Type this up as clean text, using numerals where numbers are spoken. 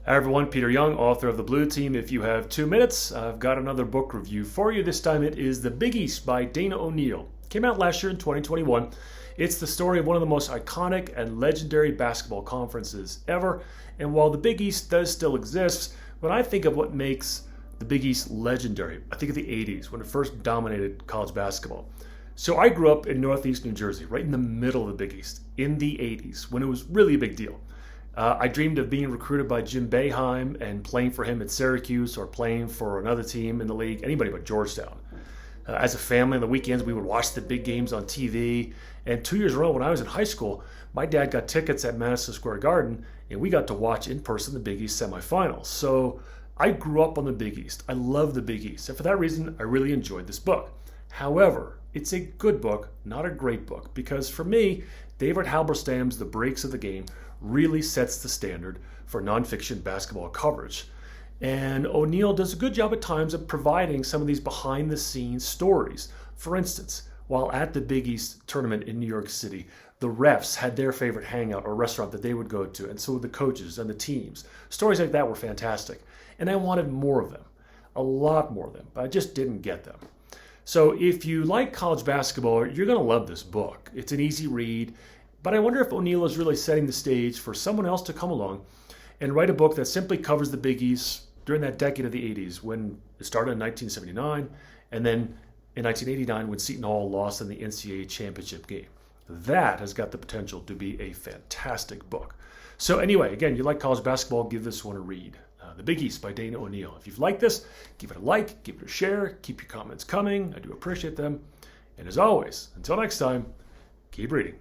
Hi everyone, Peter Young, author of The Blue Team. If you have 2 minutes, I've got another book review for you. This time it is The Big East by Dana O'Neil. Came out last year in 2021. It's the story of one of the most iconic and legendary basketball conferences ever. And while the Big East does still exist, when I think of what makes the Big East legendary, I think of the 80s when it first dominated college basketball. So I grew up in Northeast New Jersey, right in the middle of the Big East, in the 80s, when it was really a big deal. I dreamed of being recruited by Jim Boeheim and playing for him at Syracuse or playing for another team in the league, anybody but Georgetown. As a family, on the weekends, we would watch the big games on TV. And 2 years in a row, when I was in high school, my dad got tickets at Madison Square Garden, and we got to watch in person the Big East semifinals. So I grew up on the Big East. I love the Big East. And for that reason, I really enjoyed this book. However, it's a good book, not a great book, because for me, David Halberstam's The Breaks of the Game really sets the standard for nonfiction basketball coverage. And O'Neil does a good job at times of providing some of these behind the scenes stories. For instance, while at the Big East tournament in New York City, the refs had their favorite hangout or restaurant that they would go to, and so would the coaches and the teams. Stories like that were fantastic. And I wanted more of them, a lot more of them, but I just didn't get them. So if you like college basketball, you're going to love this book. It's an easy read, but I wonder if O'Neil is really setting the stage for someone else to come along and write a book that simply covers the Big East during that decade of the 80s when it started in 1979 and then in 1989 when Seton Hall lost in the NCAA championship game. That has got the potential to be a fantastic book. So anyway, again, you like college basketball, give this one a read. The Big East by Dana O'Neil. If you've liked this, give it a like, give it a share, keep your comments coming. I do appreciate them. And as always, until next time, keep reading.